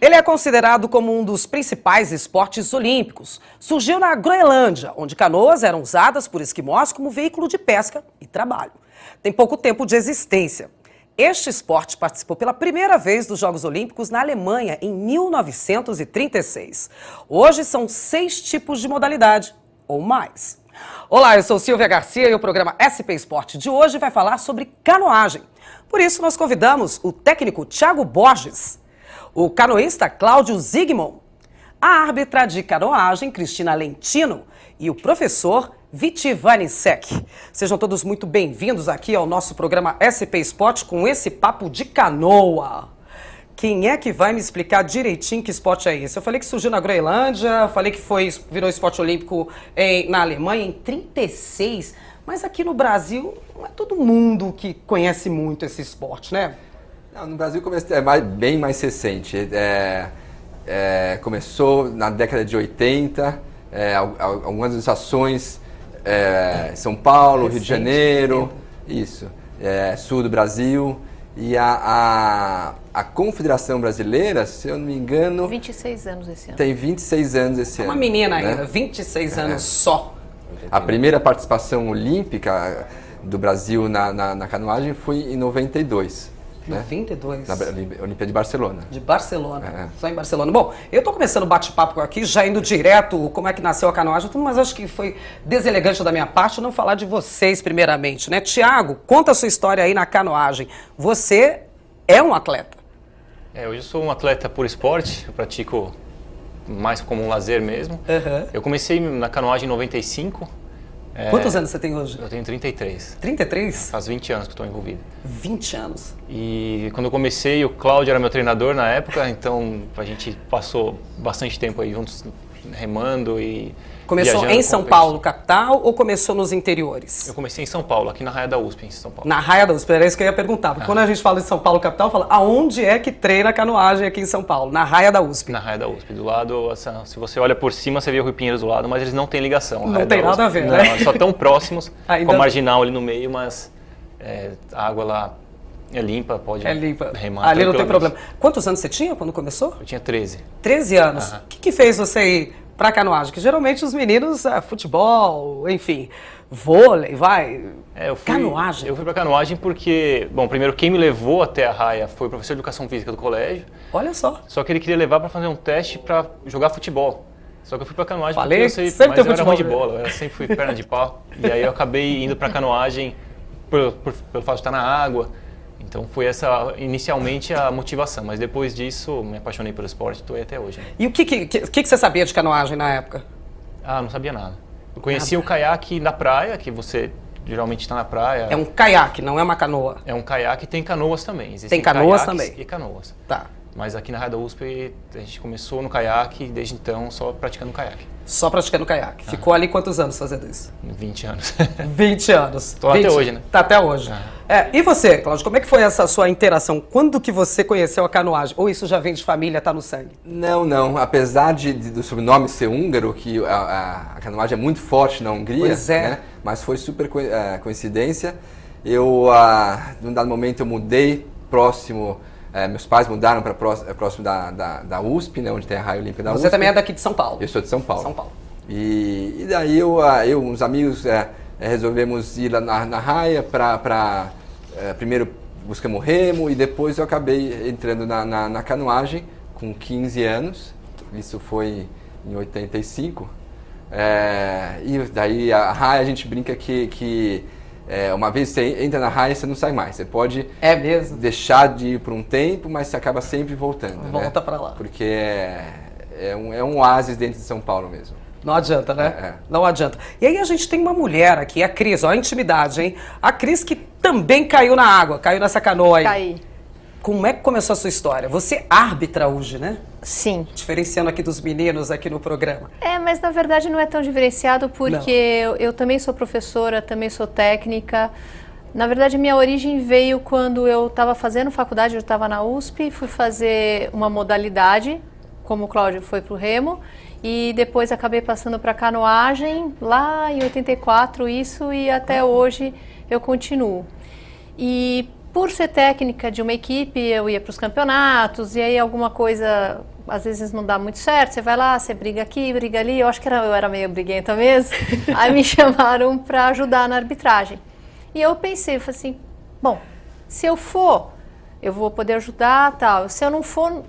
Ele é considerado como um dos principais esportes olímpicos. Surgiu na Groenlândia, onde canoas eram usadas por esquimós como veículo de pesca e trabalho. Tem pouco tempo de existência. Este esporte participou pela primeira vez dos Jogos Olímpicos na Alemanha, em 1936. Hoje são 6 tipos de modalidade, ou mais. Olá, eu sou Silvia Garcia e o programa SP Esporte de hoje vai falar sobre canoagem. Por isso, nós convidamos o técnico Thiago Borges, o canoísta Cláudio Zygmunt, a árbitra de canoagem Cristina Lentino e o professor Viti Vanisek. Sejam todos muito bem-vindos aqui ao nosso programa SP Esporte com esse papo de canoa. Quem é que vai me explicar direitinho que esporte é esse? Eu falei que surgiu na Groenlândia, falei que virou esporte olímpico na Alemanha em 36, mas aqui no Brasil não é todo mundo que conhece muito esse esporte, né? Não, no Brasil é bem mais recente. Começou na década de 80, algumas estações, São Paulo, recente, Rio de Janeiro, isso, sul do Brasil. E a Confederação Brasileira, se eu não me engano... 26 anos esse ano. Tem 26 anos esse ano. Uma menina né? ainda, 26 anos só. A primeira participação olímpica do Brasil na canoagem foi em 92. 92? Na Olimpíada de Barcelona. De Barcelona, só em Barcelona. Bom, eu estou começando o bate-papo aqui, já indo direto como é que nasceu a canoagem, mas acho que foi deselegante da minha parte não falar de vocês primeiramente, né? Tiago, conta a sua história aí na canoagem. Você é um atleta. Hoje eu sou um atleta por esporte, eu pratico mais como um lazer mesmo. Eu comecei na canoagem em 95. Quantos anos você tem hoje? Eu tenho 33. 33? Faz 20 anos que estou envolvido. 20 anos. E quando eu comecei, o Cláudio era meu treinador na época, então a gente passou bastante tempo aí juntos remando e começou em São Paulo, capital, ou começou nos interiores? Eu comecei em São Paulo, aqui na Raia da USP, em São Paulo. Na Raia da USP, era isso que eu ia perguntar. Porque quando a gente fala de São Paulo, capital, fala aonde é que treina canoagem aqui em São Paulo? Na Raia da USP. Na Raia da USP. Do lado, se você olha por cima, você vê o Rio Pinheiros do lado, mas eles não têm ligação. Não tem nada a ver, né? Não, só tão próximos, com a marginal ali no meio, mas a água lá é limpa, pode remar. Ali não tem problema. Quantos anos você tinha quando começou? Eu tinha 13. 13 anos. O que fez você ir para canoagem? Que geralmente os meninos, futebol, enfim, vôlei, canoagem. Eu fui para canoagem porque, bom, primeiro quem me levou até a raia foi o professor de educação física do colégio. Olha só. Só que ele queria levar para fazer um teste para jogar futebol. Só que eu fui para canoagem porque eu sei, sempre mas eu era ruim de bola, eu sempre fui perna de pau. E aí eu acabei indo para canoagem pelo fato de estar na água. Então foi essa inicialmente a motivação, mas depois disso me apaixonei pelo esporte e estou aí até hoje. Né? E o que você sabia de canoagem na época? Não sabia nada. Eu conhecia o caiaque na praia, que você geralmente está na praia. É um caiaque, não é uma canoa? É um caiaque e tem canoas também. Tem canoas também? E canoas. Tá. Mas aqui na Raia da USP a gente começou no caiaque e desde então só praticando caiaque. Só praticando caiaque. Ficou ali quantos anos fazendo isso? 20 anos. 20 anos. Tô até hoje, né? Tá até hoje. E você, Cláudio, como é que foi essa sua interação? Quando que você conheceu a canoagem? Ou isso já vem de família, tá no sangue? Não. Apesar do sobrenome ser húngaro, que a canoagem é muito forte na Hungria, pois é. Né? Mas foi super coincidência. Num dado momento, eu mudei próximo... meus pais mudaram para próximo da USP, né, onde tem a Raia Olímpica da USP. Você também é daqui de São Paulo? Eu sou de São Paulo. São Paulo. E daí uns amigos, resolvemos ir lá na Raia primeiro buscamos remo e depois eu acabei entrando na canoagem com 15 anos. Isso foi em 85. E daí a Raia, a gente brinca que uma vez você entra na raia, você não sai mais. Você pode deixar de ir por um tempo, mas você acaba sempre voltando. Volta para lá. Porque é um oásis dentro de São Paulo mesmo. Não adianta, né? Não adianta. E aí a gente tem uma mulher aqui, a Cris, ó, a intimidade, hein? A Cris que também caiu na água, caiu nessa canoa aí. Caí. Como é que começou a sua história? Você é árbitra hoje, né? Sim. Diferenciando aqui dos meninos aqui no programa. Mas na verdade não é tão diferenciado porque eu também sou professora, também sou técnica. Na verdade minha origem veio quando eu estava fazendo faculdade, eu estava na USP, fui fazer uma modalidade, como o Cláudio foi para o remo, e depois acabei passando para canoagem, lá em 84 isso, e até hoje eu continuo. E por ser técnica de uma equipe, eu ia para os campeonatos, e aí alguma coisa às vezes não dá muito certo, você vai lá, você briga aqui, briga ali, eu acho que eu era meio briguenta mesmo, aí me chamaram para ajudar na arbitragem. E eu pensei, falei assim, bom, se eu for, eu vou poder ajudar, tal, se eu não for,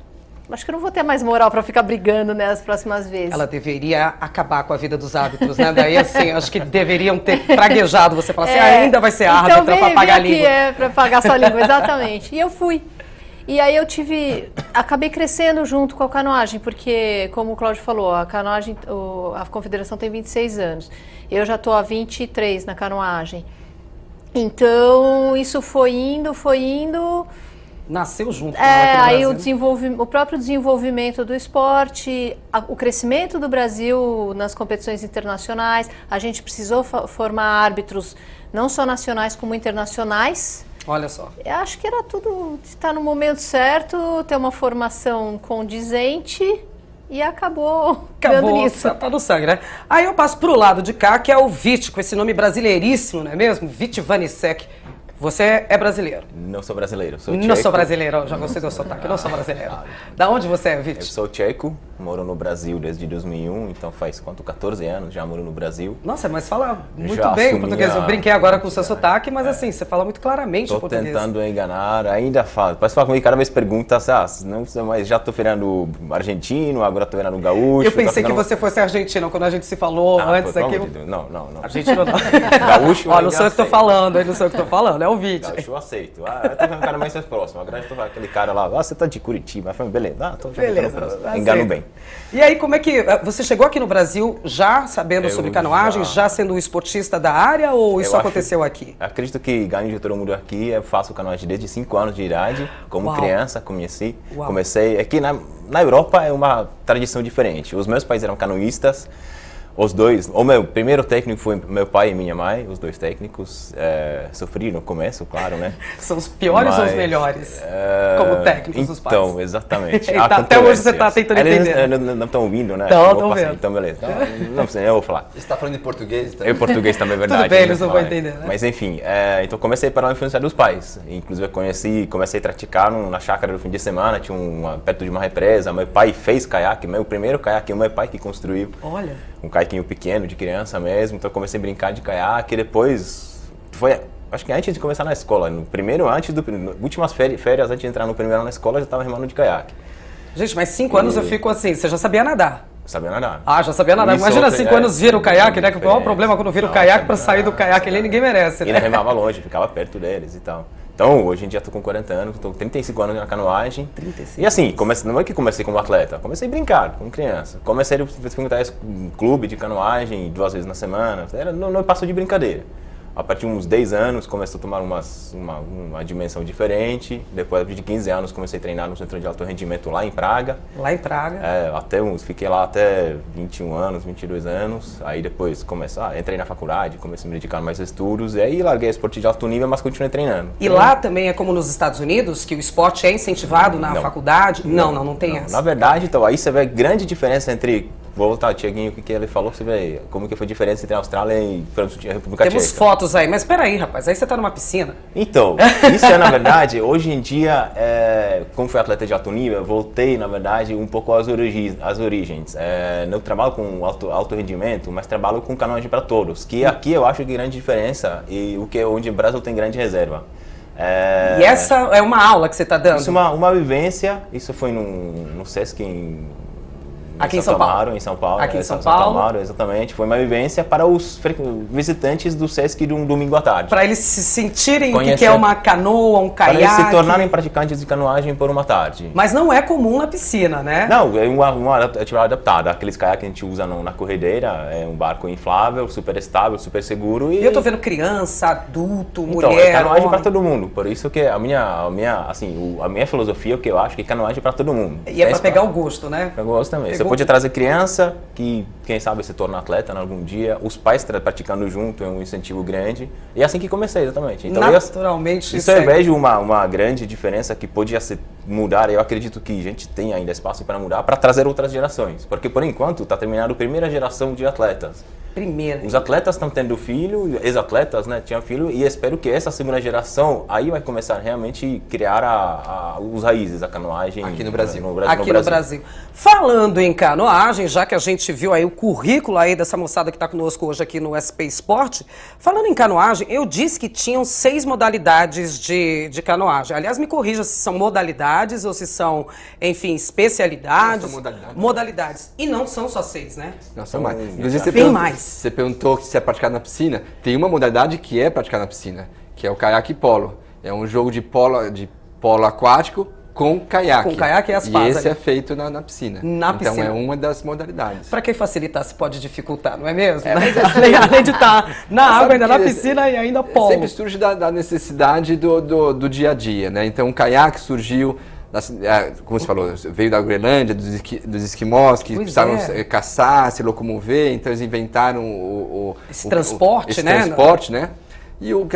acho que eu não vou ter mais moral para ficar brigando nas próximas vezes. Ela deveria acabar com a vida dos árbitros, né? Daí, assim, acho que deveriam ter praguejado você, falar assim, ainda vai ser árbitra para pagar a língua. Para pagar sua língua, exatamente. E eu fui. E aí acabei crescendo junto com a canoagem, porque, como o Cláudio falou, a canoagem, a confederação tem 26 anos. Eu já estou há 23 na canoagem. Então, isso foi indo. Nasceu junto. Aí o próprio desenvolvimento do esporte, o crescimento do Brasil nas competições internacionais. A gente precisou formar árbitros não só nacionais como internacionais. Olha só. Eu acho que era tudo estar no momento certo, ter uma formação condizente e acabou dando nisso. Tá no sangue, né? Aí eu passo pro lado de cá, que é o Vit, com esse nome brasileiríssimo, não é mesmo? Vit Vanecek. Você é brasileiro? Não sou brasileiro, sou tcheco. Não sou brasileiro, já gostei do sotaque, não sou brasileiro. Da onde você é, Vit? Eu sou tcheco, moro no Brasil desde 2001, então faz 14 anos já moro no Brasil. Nossa, mas fala muito já bem o português. Eu brinquei agora com o seu sotaque, mas assim, você fala muito claramente o português. Estou tentando enganar, ainda falo. Parece que cada vez pergunta, não sei mais, já estou virando argentino, agora estou virando gaúcho. Eu pensei que você fosse argentino, quando a gente se falou antes aqui. Não. Argentino não. Gaúcho, ó, não sou eu que estou falando, é o Vit. Eu aceito. Eu tô vendo um cara mais próximo. Agora eu tô com aquele cara lá, você tá de Curitiba. Eu falei, beleza, engano bem. E aí, como é que... Você chegou aqui no Brasil já sabendo sobre canoagem, já sendo um esportista da área, ou isso aconteceu aqui? Acredito que ganho de todo mundo aqui. Eu faço canoagem desde 5 anos de idade. Como criança, comecei... Aqui na Europa é uma tradição diferente. Os meus pais eram canoístas. Os dois, o meu primeiro técnico foi meu pai e minha mãe, os dois técnicos. Sofri no começo, claro, né? São os piores ou os melhores? Como técnicos, os pais? Então, exatamente. Até hoje você está tentando entender. Eles não estão ouvindo, né? Estão vendo. Então, beleza. Não sei, eu vou falar. Você está falando em português também? Eu português também, é verdade. Tudo bem, eles não vão entender, né? Mas enfim, então comecei pela influência dos pais. Inclusive comecei a praticar na chácara do fim de semana, tinha perto de uma represa. Meu pai fez caiaque, meu primeiro caiaque, meu pai que construiu. Olha. Um caiaquinho pequeno, de criança mesmo, então eu comecei a brincar de caiaque, depois acho que antes de começar na escola, últimas férias antes de entrar no primeiro ano na escola, eu já estava remando de caiaque. Gente, mas 5 anos eu fico assim, você já sabia nadar? Sabia nadar. Ah, já sabia nadar. Imagina 5 anos vira o caiaque, né? Que o maior problema quando vira o caiaque, para sair do caiaque ali, ninguém merece, né? E ele remava longe, ficava perto deles e tal. Então, hoje em dia estou com 40 anos, estou com 35 anos na canoagem. 35. E assim, não é que comecei como atleta, comecei a brincar como criança. Comecei a frequentar um clube de canoagem 2 vezes na semana, não passou de brincadeira. A partir de uns 10 anos comecei a tomar uma dimensão diferente. Depois de 15 anos comecei a treinar no centro de alto rendimento lá em Praga. Lá em Praga? Fiquei lá até 21 anos, 22 anos. Aí depois entrei na faculdade, comecei a me dedicar mais a estudos. E aí larguei esporte de alto nível, mas continuei treinando. E lá também é como nos Estados Unidos, que o esporte é incentivado na faculdade? Não tem essa. Na verdade, então, aí você vê a grande diferença entre... Vou voltar, Tiaguinho, o que ele falou, você vê como que foi a diferença entre a Austrália e a República Tcheca. Temos fotos aí, mas peraí, rapaz, aí você tá numa piscina. Então, isso na verdade, hoje em dia, como fui atleta de alto nível, eu voltei, na verdade, um pouco às origens. Não trabalho com alto rendimento, mas trabalho com canoagem para todos, que aqui eu acho que grande diferença e onde o Brasil tem grande reserva. E essa é uma aula que você está dando? Isso é uma vivência, isso foi no Sesc Aqui em São Paulo. Em São Paulo. Aqui em São Paulo. Amaro, exatamente. Foi uma vivência para os visitantes do Sesc de um domingo à tarde. Para eles se sentirem o que é uma canoa, um caiaque. Para eles se tornarem praticantes de canoagem por uma tarde. Mas não é comum na piscina, né? Não, é uma atividade adaptada. Aqueles caiaques que a gente usa na corredeira, é um barco inflável, super estável, super seguro. E eu tô vendo criança, adulto, então, mulher, é canoagem homem. para todo mundo. Por isso que a minha filosofia, o que eu acho que canoagem para todo mundo. E é para pegar o gosto, né? Pegar o gosto também. Você pode trazer criança, que quem sabe se torna atleta algum dia, os pais praticando junto é um incentivo grande. E é assim que comecei, exatamente. Então, naturalmente. Isso eu vejo uma grande diferença que podia mudar. Eu acredito que a gente tem ainda espaço para mudar, para trazer outras gerações. Porque por enquanto está terminando a primeira geração de atletas. Primeira. Os atletas estão tendo filho, ex-atletas, né, tinham filho, e espero que essa segunda geração aí vai começar a realmente criar os raízes da canoagem aqui no Brasil. Aqui no Brasil. Falando em canoagem, já que a gente viu aí o currículo aí dessa moçada que está conosco hoje aqui no SP Esporte, falando em canoagem, eu disse que tinham 6 modalidades de canoagem. Aliás, me corrija se são modalidades ou se são, enfim, especialidades. Não, são modalidades. E não são só 6, né? Não, são mais. Inclusive, você perguntou se é praticado na piscina. Tem uma modalidade que é praticada na piscina, que é o caiaque polo. É um jogo de polo aquático com caiaque. Com caiaque e as pás. E esse ali. é feito na piscina. Na piscina. Então é uma das modalidades. Para quem facilitar, se pode dificultar, não é mesmo? Além de estar na água, ainda na piscina e ainda polo. Sempre surge da necessidade do dia a dia, né? Então o caiaque surgiu, como você falou, veio da Groenlândia, dos esquimós, que precisavam caçar, se locomover, então eles inventaram esse transporte, né? E o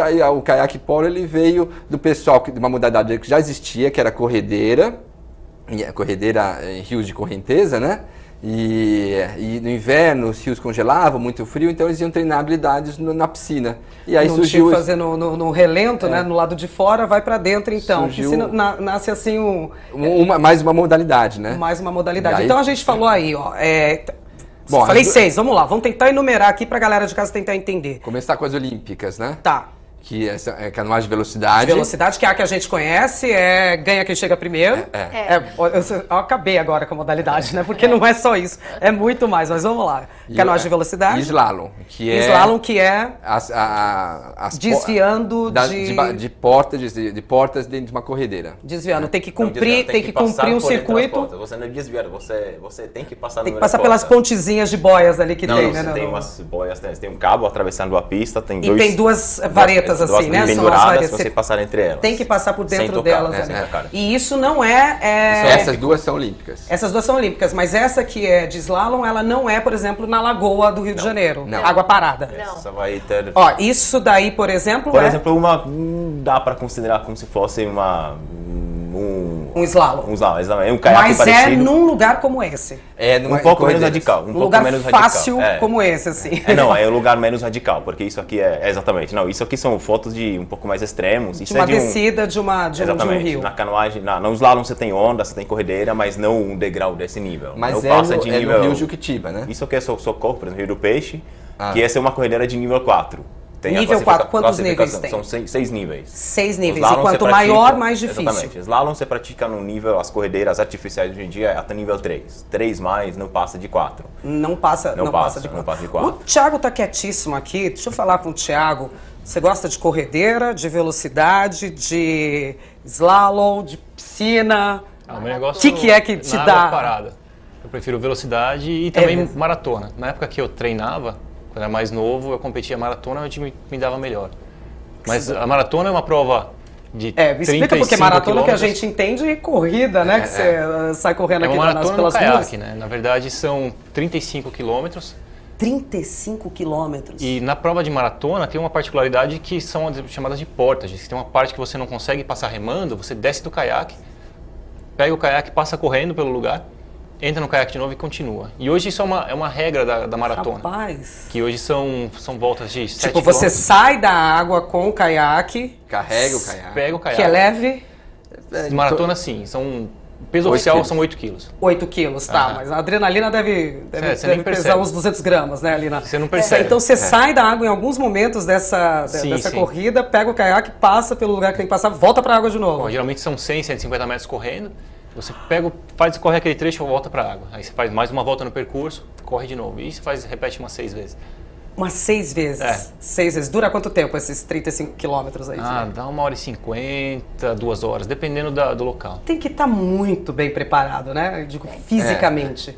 caiaque polo, ele veio do pessoal, de uma modalidade que já existia, que era corredeira em rios de correnteza, né? E no inverno os rios congelavam, muito frio, então eles iam treinar habilidades na piscina. E aí surgiu fazer no relento, né? No lado de fora, vai para dentro, então. Surgiu, piscina, nasce assim mais uma modalidade, né? Mais uma modalidade. Aí, então a gente falou aí, ó. Bom, falei 6, vamos lá, vamos tentar enumerar aqui pra galera de casa tentar entender. Começar com as olímpicas, né? Tá. Que é canoagem de velocidade. Velocidade, que é a que a gente conhece, ganha quem chega primeiro. Eu acabei agora com a modalidade, né? Porque não é só isso, é muito mais, mas vamos lá. Canoagem de velocidade. Slalom, Slalom, que é desviando de portas dentro de uma corredeira. Desviando, tem que cumprir um circuito. Você não é desviado, você tem que passar tem que passar pelas pontezinhas de boias ali que tem, né? Tem umas boias, tem um cabo atravessando a pista, tem duas varetas assim, né? Penduradas, você passar entre elas. Tem que passar por dentro delas ali. E isso não Essas duas são olímpicas. Essas duas são olímpicas, mas essa que é de slalom, ela não é, por exemplo, na Lagoa do Rio de Janeiro. Não. Água parada. Essa vai ter... Ó, isso daí, por exemplo, dá para considerar como se fosse um slalom. É um caiaque mas parecido. É num lugar como esse. Um pouco menos radical. Um lugar fácil como esse, assim. É um lugar menos radical, porque isso aqui exatamente. Não, isso aqui são fotos de um pouco mais extremos. Isso de uma descida de um rio. Na canoagem, no slalom você tem onda, você tem corredeira, mas não um degrau desse nível. Mas no Rio Juquitiba, né? Isso aqui é Socorro, por exemplo, Rio do Peixe, que essa é uma corredeira de nível 4. Nível 4, quantos níveis tem? São 6 níveis. 6 níveis, e quanto maior, mais difícil. Exatamente. Slalom você pratica no nível, as corredeiras artificiais hoje em dia é até nível 3. 3 mais, não passa de 4. Não passa de 4. O Thiago tá quietíssimo aqui, deixa eu falar com o Thiago. Você gosta de corredeira, de velocidade, de slalom, de piscina? O meu negócio que é que te dá? Parada. Eu prefiro velocidade e também maratona. Na época que eu treinava, quando era mais novo, eu competia maratona, meu time me dava melhor. Mas a maratona é uma prova de 35 explica porque maratona quilômetros. Que a gente entende é corrida, né? Que você sai correndo aqui pelas caiaque, né? Na verdade, são 35 quilômetros. 35 quilômetros. E na prova de maratona tem uma particularidade que são as chamadas de portas. Tem uma parte que você não consegue passar remando, você desce do caiaque, pega o caiaque, passa correndo pelo lugar, entra no caiaque de novo e continua. E hoje isso é uma regra da maratona. Rapaz. Que hoje são voltas de 7 Tipo, você sai da água com o caiaque. Carrega o caiaque. Pega o caiaque. Que é leve. De maratona, sim. Peso oficial são 8 quilos. 8 quilos, tá. Mas a adrenalina deve pesar uns 200 gramas, né, Alina? Você não percebe. Então você sai da água em alguns momentos dessa corrida, pega o caiaque, passa pelo lugar que tem que passar, volta pra água de novo. Bom, geralmente são 100, 150 metros correndo. Você corre aquele trecho e volta para a água. Aí você faz mais uma volta no percurso, corre de novo. E isso repete umas 6 vezes. Umas 6 vezes? 6 vezes. Dura quanto tempo esses 35 quilômetros aí? Dá 1h50, 2 horas, dependendo do local. Tem que estar muito bem preparado, né? Eu digo, fisicamente.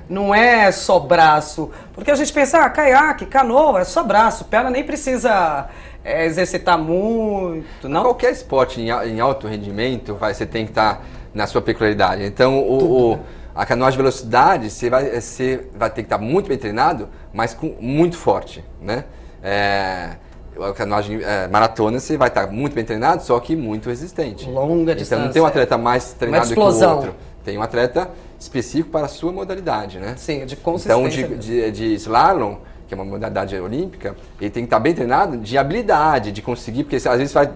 Não é só braço. Porque a gente pensa, caiaque, canoa, é só braço. Perna nem precisa exercitar muito, não? Qualquer esporte em alto rendimento, você tem que estar na sua peculiaridade. Então, a canoagem de velocidade, você vai ter que estar muito bem treinado, mas muito forte, né? A canoagem maratona, você vai estar muito bem treinado, só que muito resistente. Longa distância. Então, não tem um atleta mais treinado que o outro. Tem um atleta específico para a sua modalidade, né? Sim, de consistência. Então, de slalom, que é uma modalidade olímpica, ele tem que estar bem treinado de habilidade, de conseguir, porque às vezes vai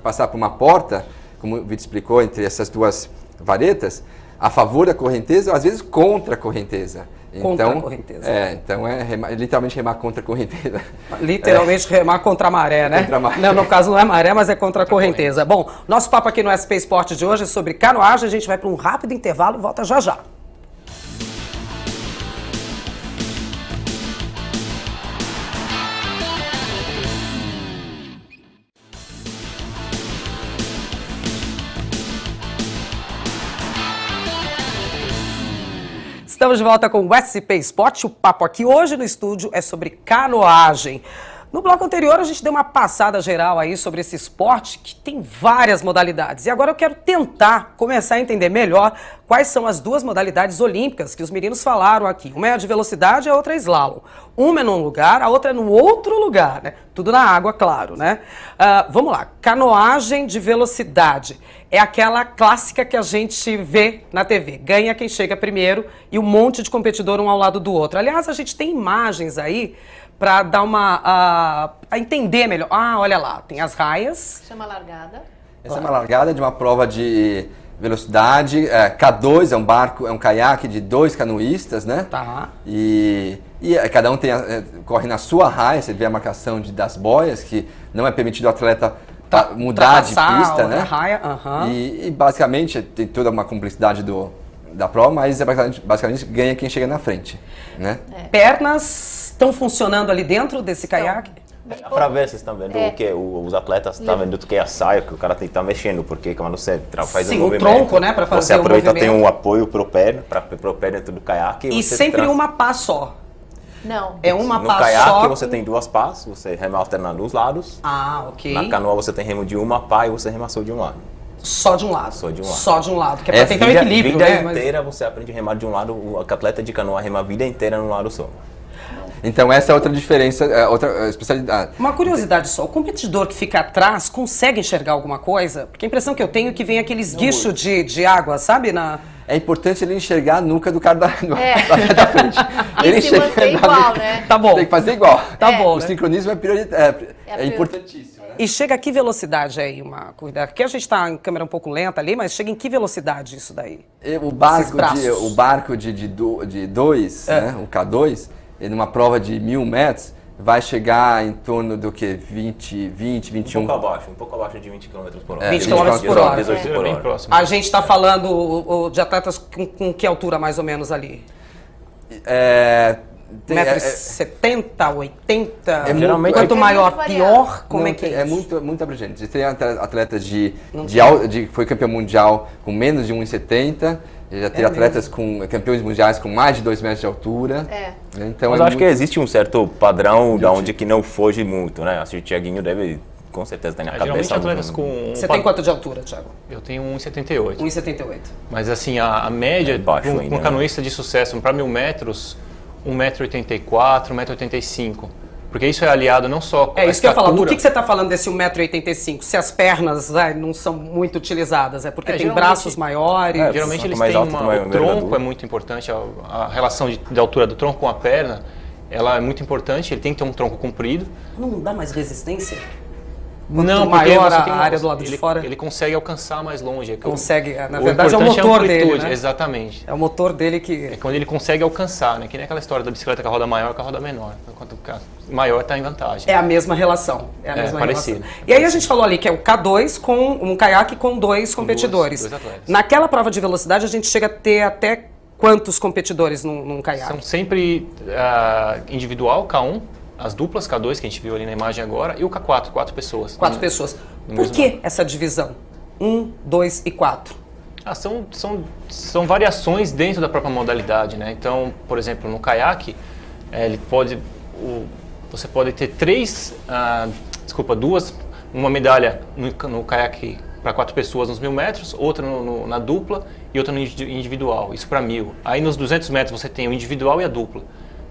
passar por uma porta, como o Vitor explicou, entre essas duas varetas, a favor da correnteza, ou às vezes contra a correnteza. Contra a correnteza. Então literalmente remar contra a correnteza. Literalmente remar contra a maré, né? Contra a maré. Não, no caso não é maré, mas é contra a correnteza. Bom, nosso papo aqui no SP Esporte de hoje é sobre canoagem. A gente vai para um rápido intervalo e volta já já. Estamos de volta com o SP Esporte. O papo aqui hoje no estúdio é sobre canoagem. No bloco anterior a gente deu uma passada geral aí sobre esse esporte que tem várias modalidades. E agora eu quero tentar começar a entender melhor quais são as duas modalidades olímpicas que os meninos falaram aqui. Uma é a de velocidade e a outra é slalom. Uma é num lugar, a outra é no outro lugar, né? Tudo na água, claro, né? Vamos lá, canoagem de velocidade. É aquela clássica que a gente vê na TV. Ganha quem chega primeiro e um monte de competidor um ao lado do outro. Aliás, a gente tem imagens aí para dar a entender melhor. Olha lá, tem as raias. Chama largada. Essa é uma largada de uma prova de velocidade. K2 é um barco, é um caiaque de 2 canoístas, né? Tá. E cada um corre na sua raia. Você vê a marcação das boias, que não é permitido o atleta mudar de pista, né? Raia, e basicamente tem toda uma complexidade da prova, mas basicamente ganha quem chega na frente, né? Pernas estão funcionando ali dentro desse caiaque? Para ver, vocês estão vendo o que os atletas estão vendo que é a saia, que o cara tem que estar mexendo, porque quando você faz um movimento, o tronco, né, para fazer você aproveita, o movimento. tem um apoio pro pé dentro do caiaque. E sempre uma pá só. Não. É uma pá só. No caiaque você tem 2 pás, você rema alternando os lados. Ok. Na canoa você tem remo de uma pá e você rema só de um lado. Só de um lado. Só de um lado. Só de um lado, que é para tentar um equilíbrio, vida né? inteira você aprende a remar de um lado, o atleta de canoa rema a vida inteira num lado só. Então essa é outra diferença, outra especialidade. Uma curiosidade só, o competidor que fica atrás consegue enxergar alguma coisa? Porque a impressão que eu tenho é que vem aqueles guichos de água, sabe? É importante ele enxergar a nuca do cara da frente. E se manter igual, né? Tá bom. Tem que fazer igual. Tá bom, O né? sincronismo é importantíssimo. Né? E chega a que velocidade aí uma corrida? Aqui a gente está em câmera um pouco lenta ali, mas chega em que velocidade isso daí? O barco de 2, né, o K2, numa prova de 1.000 metros, vai chegar em torno do que? 20, 21... Um pouco abaixo de 20 km por hora. 20 km por hora. 18 por bem hora. próximo. A gente está falando de atletas com que altura mais ou menos ali? 1,70 m, 80 m? Geralmente Quanto maior, muito pior? Como não, é que é É isso? muito abrangente. Tem atletas foi campeão mundial com menos de 1,70 m, já tem atletas com campeões mundiais com mais de 2 metros de altura. Então mas acho que existe um certo padrão da onde que não foge muito, né? Acho que o Thiaguinho deve, com certeza, ter na cabeça. Geralmente atletas com... Você tem quanto de altura, Thiago? Eu tenho 1,78. 1,78. Mas assim, a média baixo de ainda, um canoísta de sucesso para 1.000 metros, 1,84 m, 1,85 m. Porque isso é aliado não só com a isso que eu ia falar. Do estatura. que você está falando desse 1,85 m? Se as pernas não são muito utilizadas, é porque tem braços maiores? Geralmente eles mais têm alto, o maior tronco envergadura. é muito importante, a relação de altura do tronco com a perna, ela é muito importante, ele tem que ter um tronco comprido. Não dá mais resistência? Não, porque maior você tem a área do lado de fora? Ele consegue alcançar mais longe. Consegue, na verdade é o motor dele, né? Exatamente. É o motor dele que... É quando ele consegue alcançar, né? Que nem aquela história da bicicleta com a roda maior com a roda menor. Enquanto o maior está em vantagem. É a mesma relação. É a mesma parecido. relação. E aí a gente falou ali que é o K2 com um caiaque com 2 competidores. Dois atletas. Naquela prova de velocidade a gente chega a ter até quantos competidores num caiaque? São sempre individual, K1, as duplas K2 que a gente viu ali na imagem agora, e o K4, 4 pessoas. 4 pessoas. Por que essa divisão? 1, 2 e 4? São variações dentro da própria modalidade, né? Então, por exemplo, no caiaque, você pode ter uma medalha no caiaque para 4 pessoas nos 1.000 metros, outra na dupla e outra no individual, isso para 1.000. Aí nos 200 metros você tem o individual e a dupla.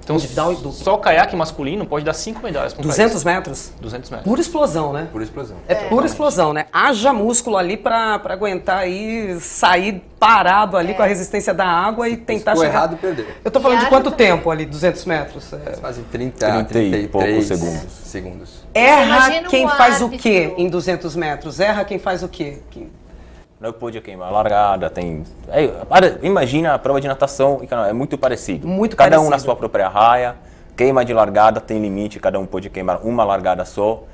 Então, Individual e duplo. só o caiaque masculino pode dar 5 medalhas para um 200 país. metros? 200 metros. Pura explosão, né? Por explosão. É pura explosão, né? Haja músculo ali pra aguentar aí, sair parado ali com a resistência da água e tentar ficou chegar... errado, perdeu. Eu tô falando E de haja quanto também. tempo ali, 200 metros? Quase 30 e poucos segundos. Erra imagina quem um faz o árbitro. quê em 200 metros? Erra quem faz o quê? Não pode queimar a largada, tem... imagina a prova de natação, é muito parecido. Muito cada um na parecido. sua própria raia, queima de largada, tem limite, cada um pode queimar uma largada só.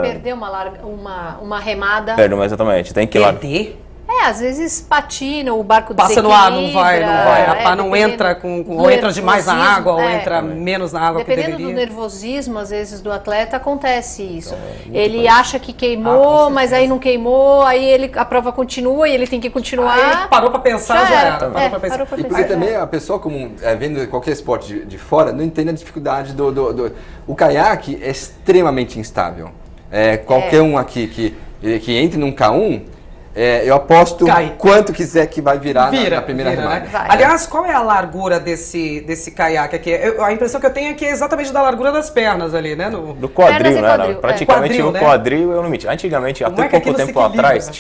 Perder uma remada. Perdão, exatamente, tem que ir lá. Perder? Às vezes patina, o barco Passa no ar, não vai. A pá não dependendo entra do ou entra demais na nervosismo, água, ou entra menos na água que Dependendo do deveria. nervosismo, às vezes, do atleta, acontece isso. muito Ele parecido. acha que queimou, mas aí não queimou, aí a prova continua e ele tem que Aí continuar. parou pra pensar, já era. Parou pra pensar. Parou pra E pensar. porque também a pessoa comum, vendo qualquer esporte de fora, não entende a dificuldade do... O caiaque é extremamente instável. Qualquer um aqui que entre num K1, eu aposto Cai. quanto quiser que vai virar na primeira vira, remada. né? Vai. Aliás, qual é a largura desse caiaque aqui? A impressão que eu tenho é que é exatamente da largura das pernas ali, né? Do quadril, Pernas e né? quadril, Praticamente Quadril, o né? quadril é o limite. Antigamente, Como até é que pouco aquilo se tempo equilibra? atrás,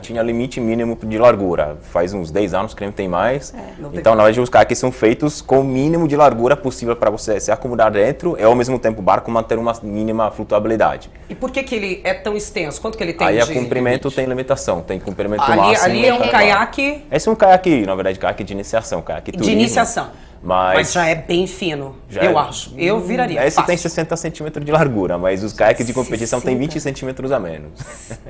tinha limite mínimo de largura. Faz uns 10 anos que não tem mais. não tem. Então, na verdade, os caiaques são feitos com o mínimo de largura possível para você se acomodar dentro e, ao mesmo tempo, o barco manter uma mínima flutuabilidade. E por que ele é tão extenso? Quanto que ele tem Aí, de a comprimento limite? tem limitação, tem comprimento Ali, máximo. ali é um para caiaque Esse é um caiaque, na verdade, caiaque de iniciação, caiaque de turismo. iniciação. Mas Mas já é bem fino, Já eu é. acho. Eu viraria esse tem fácil. 60 centímetros de largura, mas os caiaques de competição 60? têm 20 centímetros a menos.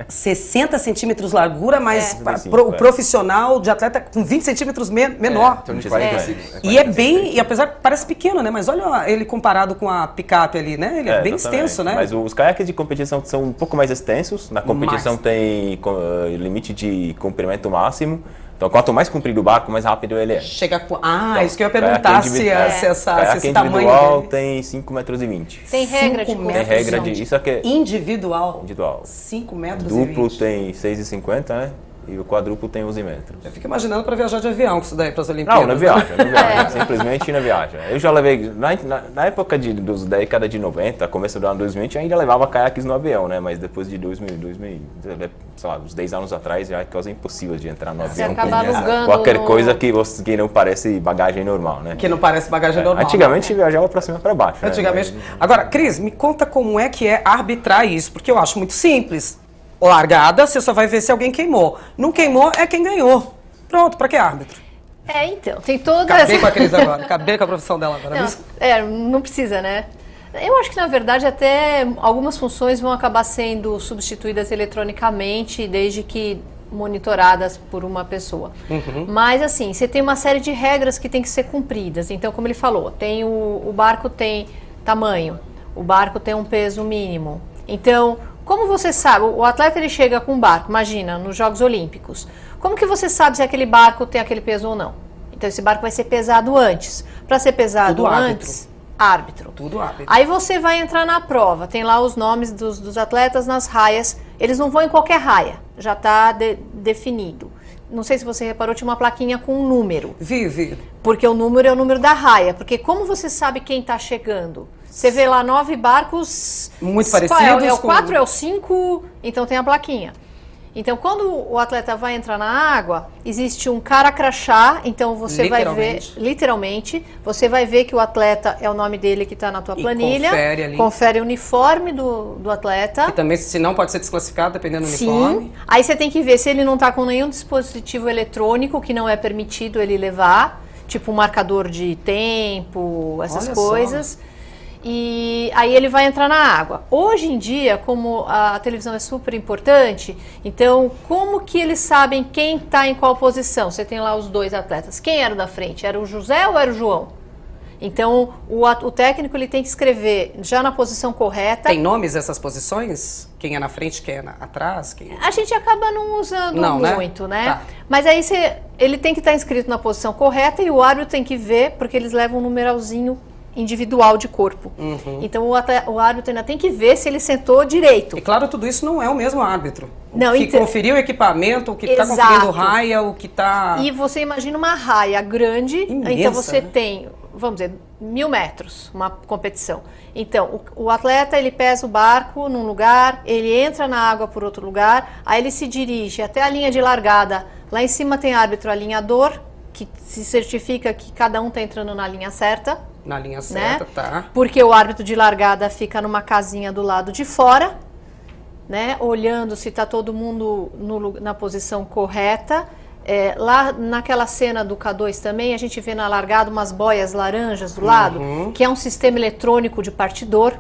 60 centímetros de largura, mas o é. profissional de atleta com 20 centímetros menor. Em torno de É. 45. E é bem, e apesar que parece pequeno, né? Mas olha ele comparado com a picape ali, né? Ele é bem Exatamente. extenso, né? Mas os caiaques de competição são um pouco mais extensos. Na competição Mais. tem limite de comprimento máximo. Então, quanto mais comprido o barco, mais rápido ele é. Chega com... Então, isso que eu ia caiaque perguntar, se individual- caiaque esse tamanho individual dele. tem 5,20 metros. Tem regra de 5 Tem metros regra de- de... Isso aqui é Individual, individual. 5 metros Duplo e 20. tem 6,50, né? E o quadruplo tem 11 metros. Eu fico imaginando para viajar de avião com isso daí, para as Olimpíadas. Não viaja, não viaja. Simplesmente não viaja. Eu já levei, na época dos década de 90, começo do ano 2000, eu ainda levava caiaques no avião, né? Mas depois de 2000, sei lá, uns 10 anos atrás, já é quase impossível de entrar no Você avião acaba com alugando qualquer no- coisa que não parece bagagem normal, né? Que não parece bagagem normal. Antigamente viajava pra cima e pra baixo. Antigamente. Né? Agora, Cris, me conta como é que é arbitrar isso, porque eu acho muito simples. Largada, você só vai ver se alguém queimou. Não queimou, é quem ganhou. Pronto, pra que árbitro? Então, tem toda Acabei essa... com a Cris agora, acabei com a profissão dela agora. Não precisa, né? Eu acho que, na verdade, até algumas funções vão acabar sendo substituídas eletronicamente, desde que monitoradas por uma pessoa. Mas, assim, você tem uma série de regras que tem que ser cumpridas. Então, como ele falou, tem o barco tem tamanho, o barco tem um peso mínimo. Então, como você sabe, o atleta ele chega com um barco, imagina, nos Jogos Olímpicos. Como que você sabe se aquele barco tem aquele peso ou não? Então, esse barco vai ser pesado antes. Para ser pesado Tudo árbitro. antes, árbitro. Tudo árbitro. Aí você vai entrar na prova, tem lá os nomes dos atletas nas raias. Eles não vão em qualquer raia, já está definido. Não sei se você reparou, tinha uma plaquinha com um número. Vi. Porque o número é o número da raia. Porque como você sabe quem está chegando? Você vê lá 9 barcos... Muito qual parecidos É o com- 4, é o 5, então tem a plaquinha. Então, quando o atleta vai entrar na água, existe um cara crachá, então você vai ver, literalmente, você vai ver que o atleta é o nome dele que está na tua E planilha. confere ali. Confere o uniforme do atleta. Que também, se não, pode ser desclassificado, dependendo do uniforme. Sim. Aí você tem que ver se ele não está com nenhum dispositivo eletrônico que não é permitido ele levar, tipo um marcador de tempo, essas Olha só. coisas. E aí ele vai entrar na água. Hoje em dia, como a televisão é super importante, então como que eles sabem quem está em qual posição? Você tem lá os dois atletas. Quem era o da frente? Era o José ou era o João? Então o técnico ele tem que escrever já na posição correta. Tem nomes essas posições? Quem é na frente, quem é atrás? Quem... A gente acaba não usando Não, né? muito, né? Tá. Mas aí ele tem que estar inscrito na posição correta e o árbitro tem que ver, porque eles levam um numeralzinho individual de corpo. Então o árbitro ainda tem que ver se ele sentou direito. E claro, tudo isso não é o mesmo árbitro. Não, que então- conferiu o equipamento, o que está Exato. conferindo raia, o que está... E você imagina uma raia grande, Imensa, então você né? tem vamos dizer, 1000 metros, uma competição. Então, o atleta, ele pesa o barco num lugar, ele entra na água por outro lugar, aí ele se dirige até a linha de largada. Lá em cima tem árbitro alinhador, que se certifica que cada um está entrando na linha certa. Na linha certa, né? tá. Porque o árbitro de largada fica numa casinha do lado de fora, né? Olhando se está todo mundo na posição correta. Lá naquela cena do K2 também, a gente vê na largada umas boias laranjas do lado, que é um sistema eletrônico de partidor,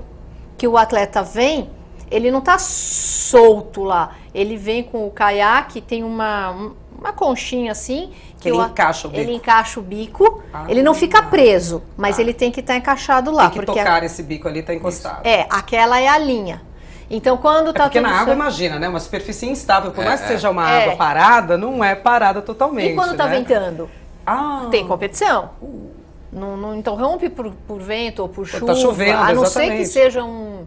que o atleta vem, ele não está solto lá, ele vem com o caiaque, tem uma conchinha assim, que ele encaixa o bico. Ele encaixa o bico, ele não fica preso, mas ele tem que estar encaixado lá. Tem que tocar esse bico ali, tá encostado. Aquela é a linha. Então, quando tá porque na água, imagina, né? Uma superfície instável. Por mais que seja uma É. água parada, não é parada totalmente. E quando tá né? ventando? Ah, Tem competição. Não interrompe por vento ou por chuva. Tá chovendo, a não ser que exatamente. seja um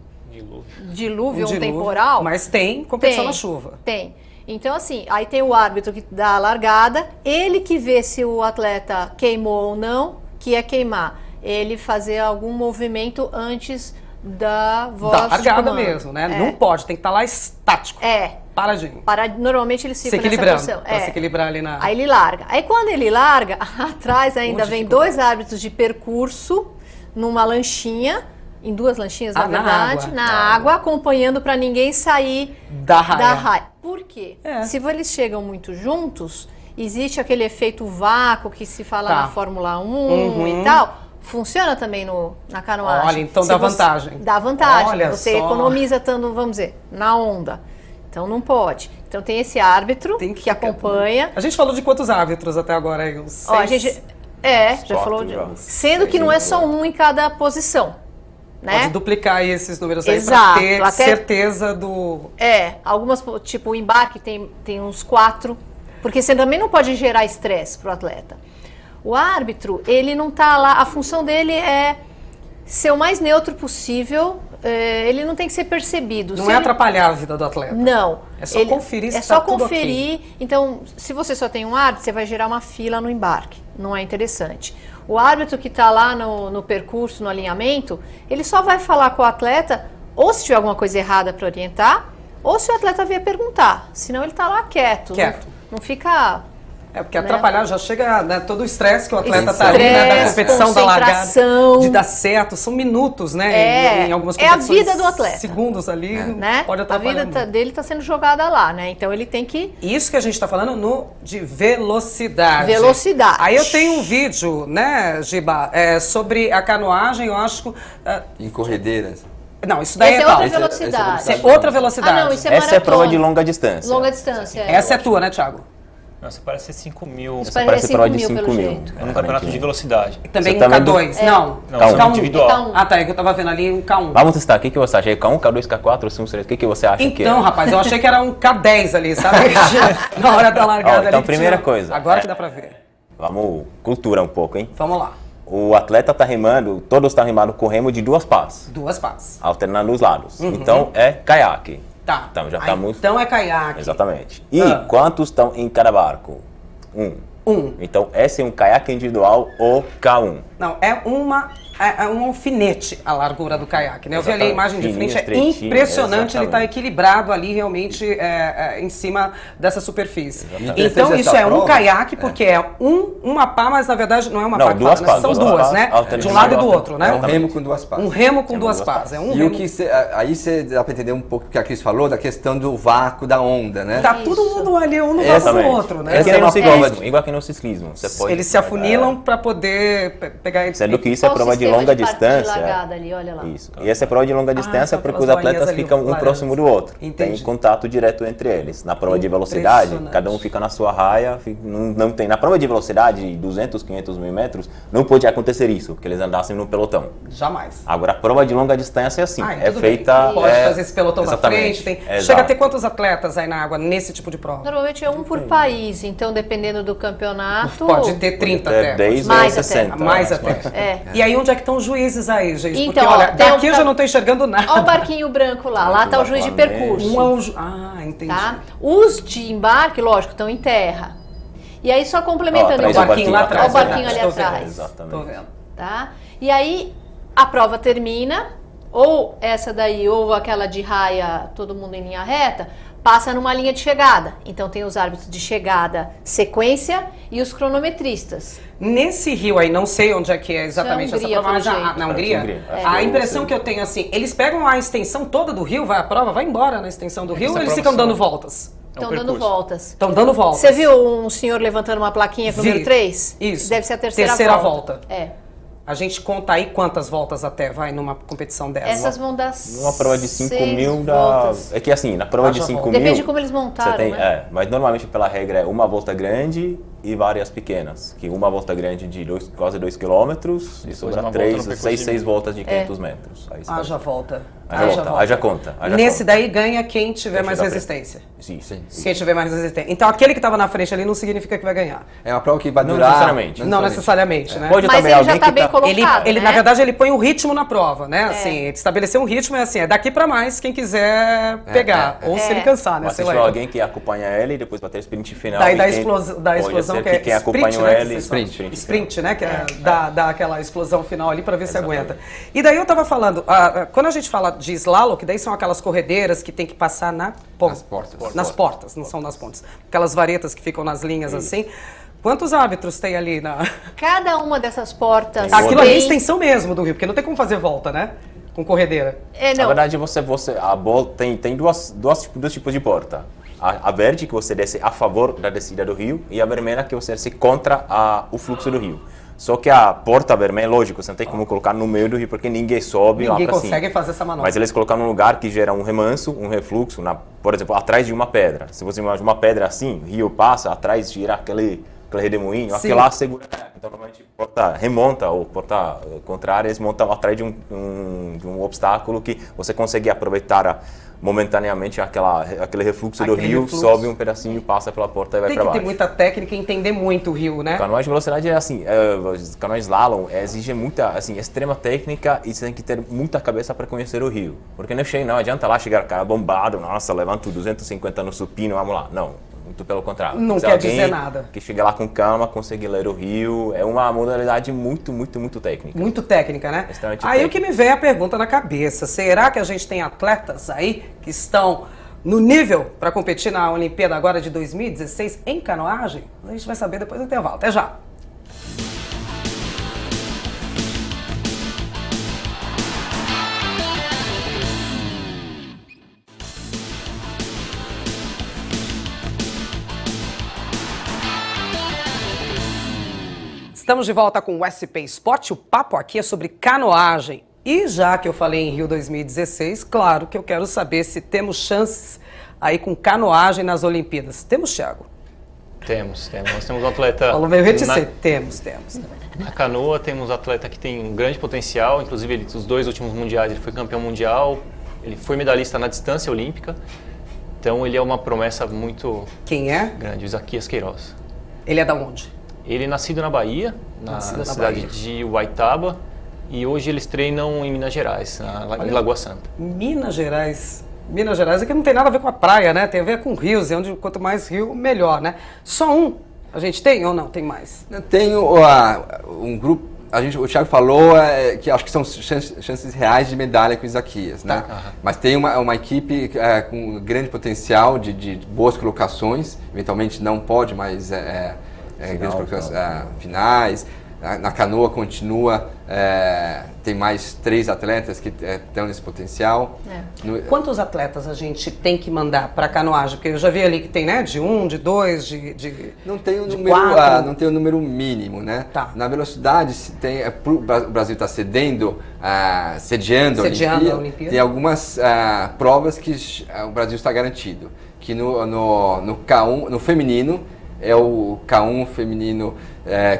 dilúvio ou um temporal. Mas tem competição Tem, na chuva. Tem. Então, assim, aí tem o árbitro que dá a largada, ele que vê se o atleta queimou ou não, que é queimar. Ele fazer algum movimento antes da voz Da largada de comando. mesmo, né? Não pode, tem que estar lá estático. Paradinho. Normalmente ele Se fica nessa equilibrando. posição. Pra se equilibrar ali na... Aí ele larga. Aí quando ele larga, atrás ainda Onde vem fica o 2 árbitros de percurso numa lanchinha, em 2 lanchinhas, na na verdade, água. na água, acompanhando para ninguém sair Da raia. raia. Por quê? Se eles chegam muito juntos, existe aquele efeito vácuo que se fala na Fórmula 1 e tal. Funciona também na canoagem. Olha, então Se dá você- vantagem. Dá vantagem. Olha você só. economiza estando, vamos dizer, na onda. Então não pode. Então tem esse árbitro Tem que ficar- acompanha. A gente falou de quantos árbitros até agora aí? Uns 6? Ó, a gente já Quatro falou já. sendo que não é só um em cada posição, né? Pode duplicar aí esses números aí Exato, pra ter até- certeza do... Algumas, tipo o embarque tem uns 4, porque você também não pode gerar estresse pro atleta. O árbitro, ele não tá lá, a função dele é ser o mais neutro possível, ele não tem que ser percebido. Não Se é ele- atrapalhar a vida do atleta. Não. É só conferir se É só tá tudo conferir. Então, se você só tem um árbitro, você vai gerar uma fila no embarque. Não é interessante. O árbitro que está lá no percurso, no alinhamento, ele só vai falar com o atleta, ou se tiver alguma coisa errada para orientar, ou se o atleta vier perguntar. Senão ele está lá quieto. Quieto. Não fica... É, porque atrapalhar já chega, né, todo o estresse que o atleta tá ali, né, da Estresse, competição, da largada, concentração. de dar certo, são minutos, né, em algumas é a competições. vida do atleta. Segundos ali, Né? pode A atrapalhar vida muito. dele está sendo jogada lá, né? Então ele tem que... Isso que a gente está falando de velocidade. Velocidade. Aí eu tenho um vídeo, né, Giba, sobre a canoagem, eu acho que... Em corredeiras. Não, isso daí Essa é tal. outra Esse é- velocidade. Isso é outra velocidade. Ah, não, isso é Essa é prova maratona. de longa distância. Longa distância. Essa é tua, né, Thiago? Nossa, parece ser 5 mil. Isso Parece 5 prova de mil, 5 pelo mil. jeito. É um campeonato de velocidade. Também Você um tá vendo? K2, não. Não, K1. só individual. K1. Ah, tá, é que eu tava vendo ali um K1. Vamos testar. O que você acha? K1, K2, K4, 5, 6, o que você acha que é? Então, rapaz, eu achei que era um K10 ali, sabe? Na hora da largada ali. Então, que primeira tinha- coisa. Agora que dá pra ver. Vamos cultura um pouco, hein? Vamos lá. O atleta tá remando, todos estão remando com remo de 2 pás, 2 passes. alternando os lados. Então, é caiaque. Tá. Então, já Ah, tá muito... Então é caiaque. Exatamente. E quantos estão em cada barco? 1. Então, esse é um caiaque individual ou K1. Não, é um alfinete a largura do caiaque, né? Eu vi ali a imagem de Fininho, frente, é estreitinho, impressionante, ele tá exatamente. equilibrado ali realmente em cima dessa superfície. Então Fez isso essa é um prova? caiaque porque é uma pá, mas na verdade não é uma Não, pá que duas fala, né? pás, São duas duas, pás, né? alternando De um lado e do alternando. outro, né? É um remo com 2 pás. Um remo com Tem 2 duas pás. pás. É um E remo. o que aí você dá pra entender um pouco o que a Cris falou da questão do vácuo da onda, né? Tá todo mundo ali, um no lado do Exatamente. outro, né? É que Essa nem no é uma prova ciclismo, igual que no ciclismo. Você pode... Eles se afunilam para poder pegar... Sendo que isso é Qual o prova de sistema longa de parte de distância. largada ali, olha lá. Isso. E essa é prova de longa distância são porque aquelas os atletas bolinhas ali, ficam um laranjas. próximo do outro. Entendi. Tem contato direto entre eles. Na prova de velocidade, Impressionante. cada um fica na sua raia, não tem. Na prova de velocidade, de 200, 500 mil metros, não pode acontecer isso, que eles andassem no pelotão. Jamais. Agora, a prova de longa distância é assim, Ah, é tudo bem. feita... Pode é, fazer esse pelotão na exatamente, frente. Chega a exato. ter quantos atletas aí na água nesse tipo de prova? Normalmente é um por país, então dependendo do campeonato... Pode ter 30 É até. 10 Mais ou até. 60. Mais né? até. E aí onde é que estão os juízes aí, gente? Porque Então, olha, ó, tem daqui um eu já não tô enxergando nada. Olha o barquinho branco lá tá o juiz de percurso. Um é o entendi. Tá? Os de embarque, lógico, estão em terra. E aí só complementando, Ó, atrás O o barquinho lá atrás. Olha o barquinho verdade, ali tô vendo. atrás. Exatamente. Tô vendo. tá? E aí a prova termina, ou essa daí, ou aquela de raia, todo mundo em linha reta, passa numa linha de chegada. Então tem os árbitros de chegada, sequência e os cronometristas. Nesse rio aí, não sei onde é que é exatamente essa Hungria, prova, mas pelo jeito. na Hungria, Hungria. a impressão que eu tenho assim, eles pegam a extensão toda do rio, vai a prova, vai embora na extensão do rio, ou eles ficam dando voltas? Estão dando voltas. Estão dando voltas. Você viu um senhor levantando uma plaquinha com o número 3? Isso. Deve ser a terceira volta. É. A gente conta aí quantas voltas até vai numa competição dessa? Essas vão dar Numa prova de 5 mil voltas. É que assim, na prova de 5 mil... Depende de como eles montaram, você tem, né? mas normalmente pela regra é uma volta grande e várias pequenas. Que uma volta grande de quase 2 km e sobra uma 6 voltas de 500 metros. Aí Haja volta. Haja conta. Nesse daí ganha quem tiver mais resistência. Sim. Quem tiver mais resistência. Então aquele que estava na frente ali não significa que vai ganhar. É uma prova que vai Não durar... necessariamente. Não necessariamente, né? Pode Mas também ele alguém já está que bem tá... colocado, Ele né? na verdade, ele põe o ritmo na prova, né? Assim, estabelecer um ritmo é assim, é daqui pra mais quem quiser pegar. Ou se ele cansar, né? Mas se Sei for lá. alguém que acompanha ele e depois vai ter o sprint final. Daí e da quem- explosão pode que ser quem é acompanha sprint, né? ele... Sprint, né? Que dá aquela explosão final ali pra ver se aguenta. E daí eu tava falando, quando a gente fala de slalom, que daí são aquelas corredeiras que tem que passar nas portas. Nas portas, não são nas pontes. Aquelas varetas que ficam nas linhas assim. Quantos árbitros tem ali na... Cada uma dessas portas Aquilo ali é tem... extensão mesmo do rio, porque não tem como fazer volta, né? Com corredeira. Na verdade, a bola tem dois tipos de porta. A verde, que você desce a favor da descida do rio, e a vermelha, que você desce contra o fluxo do rio. Só que a porta vermelha, lógico, você não tem como colocar no meio do rio, porque ninguém sobe lá pra cima. Ninguém consegue fazer essa manobra. Mas eles colocaram num lugar que gera um remanso, um refluxo, por exemplo, atrás de uma pedra. Se você imagina uma pedra assim, o rio passa, atrás gira aquele redemoinho, aquele lá segura. Então, normalmente, porta remonta, ou porta contrária, eles montam atrás de um obstáculo que você consegue aproveitar momentaneamente aquele refluxo do rio, sobe um pedacinho, passa pela porta e vai para baixo. Tem que ter muita técnica e entender muito o rio, né? Canoagem de velocidade é assim, canoagem slalom exige muita, assim, extrema técnica e você tem que ter muita cabeça para conhecer o rio. Porque não adianta lá chegar cara bombado, nossa, levanto 250 no supino, vamos lá. Não, muito pelo contrário. Não quer dizer nada. Que chega lá com calma, consegue ler o rio, é uma modalidade muito técnica. Muito técnica, né? Extremamente Aí técnica. o que me vem é a pergunta na cabeça, será que a gente tem atletas aí que estão no nível para competir na Olimpíada agora de 2016 em canoagem? A gente vai saber depois do intervalo. Até já! Estamos de volta com o SP Sport. O papo aqui é sobre canoagem. E já que eu falei em Rio 2016, claro que eu quero saber se temos chances aí com canoagem nas Olimpíadas. Temos, Thiago? Temos. Nós temos um atleta... Falou meio reticente. Temos. Na canoa temos um atleta que tem um grande potencial, inclusive os 2 últimos mundiais ele foi campeão mundial, ele foi medalhista na distância olímpica, então ele é uma promessa muito Quem é? grande, o Isaquias Queiroz. Ele é da onde? Ele é nascido na Bahia, na cidade de Huaitaba, e hoje eles treinam em Minas Gerais, em Lagoa Santa. Minas Gerais. Minas Gerais é que não tem nada a ver com a praia, né? Tem a ver com rios, onde quanto mais rio, melhor, né? Só um a gente tem ou não? Tem mais? Eu tenho um grupo, o Thiago falou que acho que são chances reais de medalha com o Isaquias, né? Mas tem uma equipe com grande potencial de boas colocações, eventualmente não pode, mas grandes colocações finais. Na canoa continua, tem mais 3 atletas que estão nesse potencial. Quantos atletas a gente tem que mandar para canoagem? Porque eu já vi ali que tem, né, de 1, de 2, não tem um de número, 4. não tem um número mínimo, né? Tá. Na velocidade, o Brasil está sediando a Olimpíada. Tem algumas provas que o Brasil está garantido. Que no K1, no feminino, é o K1 feminino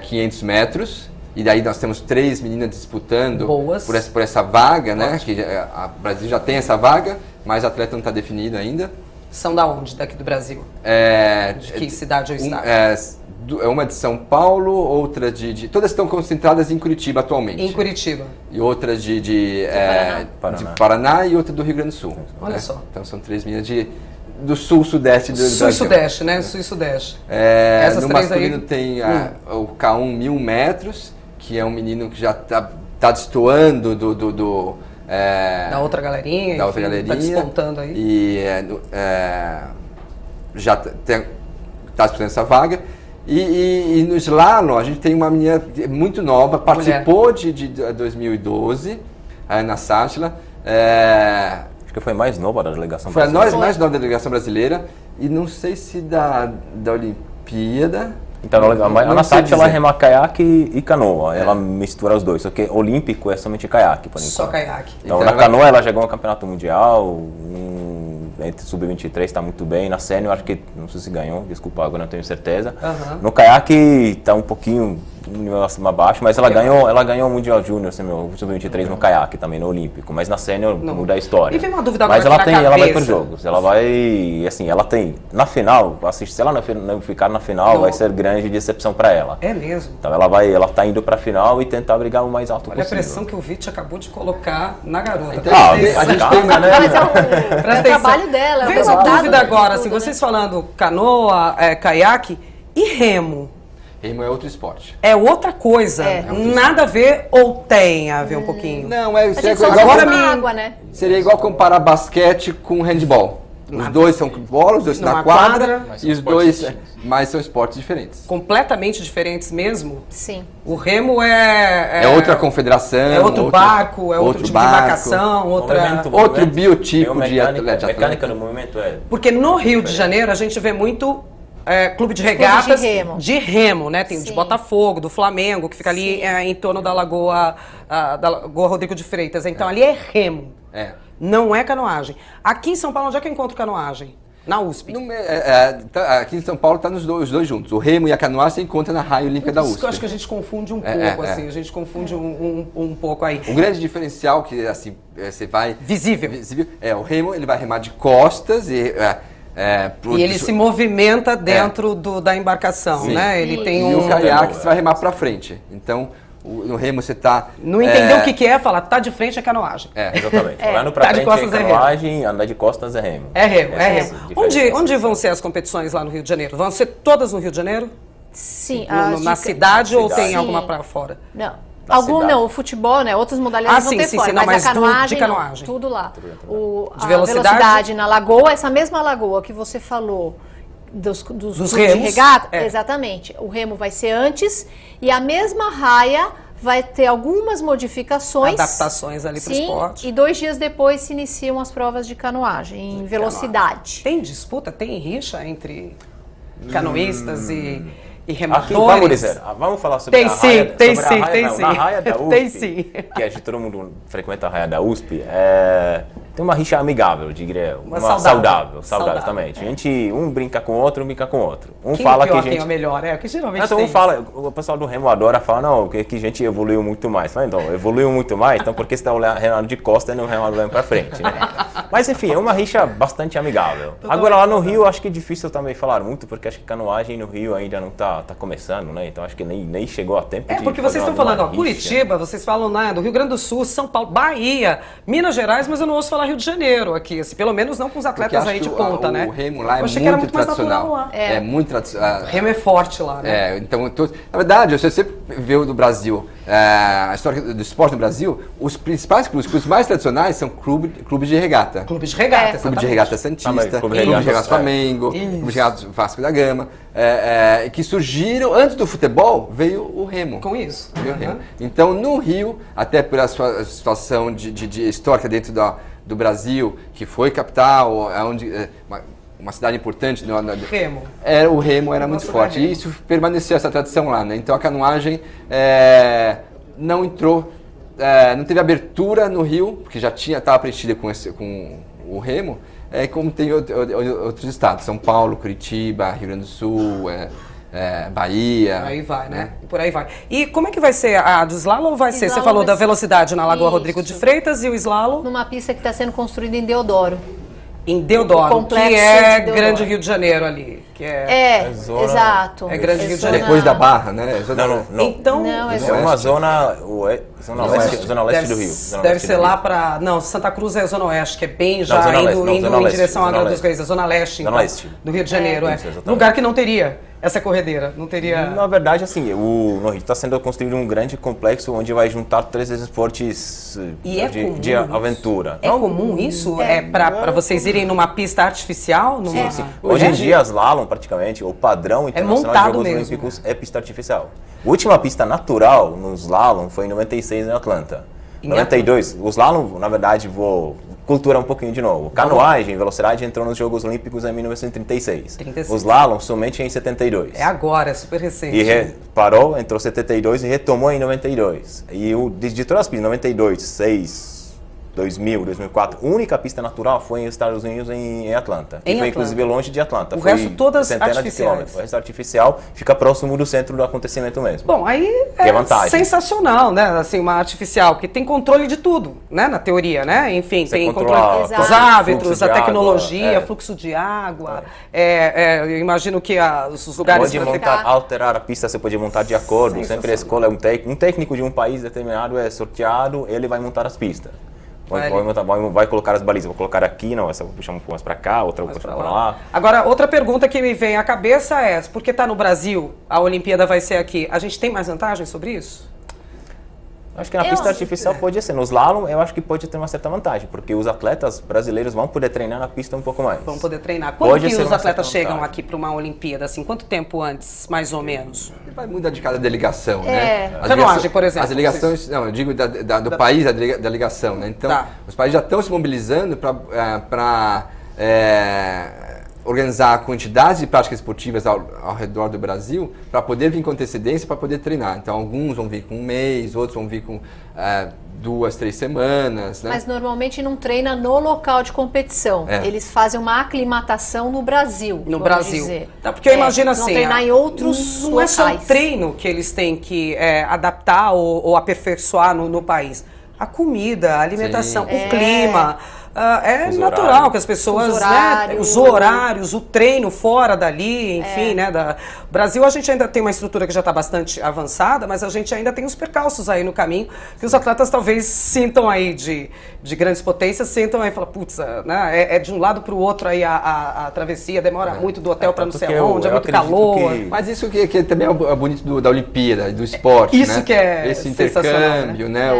500 metros, e daí nós temos 3 meninas disputando por essa vaga, né? Que o Brasil já tem essa vaga, mas o atleta não está definido ainda. São da onde, daqui do Brasil? De que cidade ou estado? Uma de São Paulo, outra todas estão concentradas em Curitiba atualmente. Em Curitiba. E outras de Paraná e outra do Rio Grande do Sul. Olha só. Então são 3 meninas do sul-sudeste do Brasil. Sul e sudeste, né? Sul e sudeste. No masculino tem o K1 1000 metros, que é um menino que já tá destoando Da outra galerinha. Da outra enfim, galerinha. Tá despontando aí. E já tá disputando essa vaga. E no slalom, a gente tem uma menina muito nova, participou de 2012, a Ana Sátila. Acho que foi mais nova da delegação Foi a brasileira. mais nova da delegação brasileira. E não sei se da Olimpíada. Então, a Ana Não sei Sátila ela dizer. rema caiaque e canoa. Ela mistura os dois, só que olímpico é somente caiaque, por enquanto. Só caiaque. Então, Então, na ela- canoa ela já ganhou um campeonato mundial, entre sub-23 está muito bem. Na sênior acho que, não sei se ganhou, desculpa, agora não tenho certeza. Aham. No caiaque está um pouquinho, um nível acima abaixo, mas ela ganhou o Mundial Júnior, sub-23 no caiaque também, no Olímpico. Mas na sênior Não. muda a história. E vem uma dúvida agora mas ela aqui na ela vai cabeça. para os jogos. Ela vai, assim, ela tem, na final, se ela não ficar na final, Não. vai ser grande decepção para ela. É mesmo. Então ela tá indo para a final e tentar brigar o mais alto Olha a possível. pressão que o Vit acabou de colocar na garota. Então, Ah, Presta a gente atenção. tem uma, né? Mas é o Presta atenção. trabalho dela, é o Vem uma resultado dúvida de agora, tudo, assim, né? vocês falando canoa, caiaque e remo. Remo é outro esporte. É outra coisa. É. Nada a ver ou tem a ver um pouquinho? Não, A gente só agora usa me- na água, né? seria igual comparar basquete com handball. Os dois são bola, os dois Numa na quadra, quadra. Mas são e os esportes dois, distintos. mas são esportes diferentes. Completamente diferentes mesmo. Sim. O remo é... É outra confederação. É outro barco, é outro tipo barco. de embarcação, outra... Outro biotipo de mecânica, atleta. mecânica do movimento é. Porque no Rio de Janeiro a gente vê muito clube de Clube regatas de remo. né? Tem o de Sim. Botafogo, do Flamengo, que fica ali Sim. em torno da Lagoa Rodrigo de Freitas. Então ali é remo, É. não é canoagem. Aqui em São Paulo, onde é que eu encontro canoagem? Na USP. Aqui em São Paulo tá os dois juntos. O remo e a canoagem você encontra na Raia Olímpica da Isso USP. que eu acho que a gente confunde um É, pouco, é, assim. é. A gente confunde um pouco aí. O grande diferencial que assim você vai Visível. o remo ele vai remar de costas e E ele se movimenta dentro da embarcação, Sim. né? Ele tem e um... o caiaque você vai remar para frente. Então no remo você tá Não entendeu o que é, fala, tá de frente é canoagem. Exatamente. Olhando Tá pra de frente costas é é remo. canoagem, andar de costas é remo. É remo, é Essa remo. diferença. Onde vão ser as competições lá no Rio de Janeiro? Vão ser todas no Rio de Janeiro? Sim. Na as cidade dicas- ou tem Sim. alguma para fora? Não. Na Algum cidade. não, o futebol, né? Outras modalidades Ah, vão sim, ter sim, fora, sim, não, mas a mas canoagem, de canoagem. não, tudo lá. De A velocidade? velocidade na lagoa, essa mesma lagoa que você falou dos clubes de remos, regata, é. exatamente. O remo vai ser antes e a mesma raia vai ter algumas modificações. Adaptações ali para o Sim, esporte. e 2 dias depois se iniciam as provas de canoagem em velocidade. Tem disputa, tem rixa entre canoístas e Aqui, rematores? vamos dizer, vamos falar sobre Tem a sim, raia, tem sobre a sim, raia, tem não, sim. na raia da USP, Tem sim. que acho que todo mundo frequenta a raia da USP, tem uma rixa amigável, diria, Uma saudável, saudável, exatamente. A gente, um brinca com o outro, brinca com o outro. Quem fala é pior, que a quem gente... é o melhor? Que geralmente Então, tem fala, o pessoal do Remo adora falar, não, que a gente evoluiu muito mais. Fala, então, evoluiu muito mais, então por que você está remando de costa e não remando para frente, né? Mas enfim, é uma rixa bastante amigável. Agora lá no Rio, acho que é difícil também falar muito, porque acho que canoagem no Rio ainda não tá começando, né? Então acho que nem chegou a tempo de Porque fazer vocês estão alguma falando, ó, rixa. Curitiba, vocês falam do Rio Grande do Sul, São Paulo, Bahia, Minas Gerais, mas eu não ouço falar Rio de Janeiro aqui, assim, pelo menos não com os Porque atletas acho aí de que ponta, né? O remo lá é Eu achei que era muito muito mais tradicional. natural lá. É muito tradicional. O remo é forte lá, né? Então, na verdade, se você vê o do Brasil, a história do esporte no Brasil, os principais clubes, os clubes mais tradicionais são clubes de regata. Clube de regata, Clube de exatamente. Regata Santista, Também, Clube de Regata Flamengo, Clube de Regata Vasco da Gama, que surgiram, antes do futebol, veio o remo. Com isso. Veio o Uhum. remo. Então, no Rio, até por a sua situação de histórica dentro do Brasil, que foi capital, uma cidade importante. Remo. O remo era muito Nossa, forte. remo. E isso permaneceu, essa tradição lá, né? Então a canoagem não entrou, não teve abertura no Rio, porque já estava preenchida com o remo, como tem outros estados, São Paulo, Curitiba, Rio Grande do Sul, Bahia. Aí vai, né? E por aí vai. E como é que vai ser a do slalom? Ou vai ser? Você Slalom falou vai da ser- velocidade na Lagoa Isso. Rodrigo de Freitas e o slalom Numa pista que está sendo construída em Deodoro. em Deodoro, O complexo que é de Deodoro. Grande Rio de Janeiro ali. Que é... zona- Exato. É Grande Rio de zona- Janeiro. Depois da Barra, né? Não. Então, Não, é É uma zona leste deve, do Rio. Zona deve leste ser do lá Rio. para... Não, Santa Cruz é Zona Oeste, que é bem já Zona Leste, indo Zona em Leste, direção à Zona Angra dos Leste. Reis. É Zona Leste, Zona então, Leste. do Rio de Janeiro. Isso, exatamente. Lugar que não teria. essa corredeira? Não teria... Na verdade, assim, no Rio está sendo construído um grande complexo onde vai juntar 3 esportes de aventura. É comum isso? É para vocês irem numa pista artificial? Sim, sim. Hoje em dia, slalom, praticamente, o padrão internacional de Jogos Olímpicos é pista artificial. A última pista natural no slalom foi em 96 em Atlanta. Em 92, o slalom, na verdade, vou culturar um pouquinho de novo. Canoagem, velocidade entrou nos Jogos Olímpicos em 1936. O slalom somente em 72. É agora, é super recente. E parou, entrou em 72 e retomou em 92. E de todas as pistas, 92, 6, 2000, 2004, a única pista natural foi nos Estados Unidos, em Atlanta. E foi inclusive longe de Atlanta. O resto todas artificiais. O resto artificial fica próximo do centro do acontecimento mesmo. Bom, aí é sensacional, né? Assim, uma artificial que tem controle de tudo, né? Na teoria, né? Enfim, você tem controle dos árbitros, a tecnologia, fluxo de água. Eu imagino que os lugares... Pode alterar a pista, você pode montar de acordo. Sempre a escola é um técnico de um país determinado é sorteado, ele vai montar as pistas. Vai colocar as balizas, vou colocar aqui, não, essa vou puxar um pouco mais para cá, outra vou puxar para lá. Agora, outra pergunta que me vem à cabeça é, porque está no Brasil, a Olimpíada vai ser aqui, a gente tem mais vantagem sobre isso? Acho que na pista artificial pode ser. No slalom, eu acho que pode ter uma certa vantagem, porque os atletas brasileiros vão poder treinar na pista um pouco mais. Vão poder treinar. Quando que os atletas chegam aqui para uma Olimpíada? Assim, quanto tempo antes, mais ou menos? Vai mudar de cada delegação, né? Canoagem, por exemplo. As delegações, não, eu digo do país, da delegação, né? Então, os países já estão se mobilizando para organizar a quantidade de práticas esportivas ao redor do Brasil para poder vir com antecedência, para poder treinar. Então, alguns vão vir com um mês, outros vão vir com 2, 3 semanas. Né? Mas normalmente não treina no local de competição. Eles fazem uma aclimatação no Brasil. No Brasil. Dizer. Tá, porque eu imagino assim... Não treinar em outros não locais. Não é só o treino que eles têm que adaptar ou aperfeiçoar no país. A comida, a alimentação, o clima... é natural que as pessoas, os horários, o treino fora dali, enfim, né? O Brasil, a gente ainda tem uma estrutura que já está bastante avançada, mas a gente ainda tem os percalços aí no caminho, que os atletas talvez sintam aí de grandes potências, sintam aí e falam, putz, né? É de um lado para o outro aí a travessia, demora muito do hotel para não sei onde, é muito calor. Mas isso que também é bonito da Olimpíada, do esporte, isso, né? Que é esse intercâmbio, né?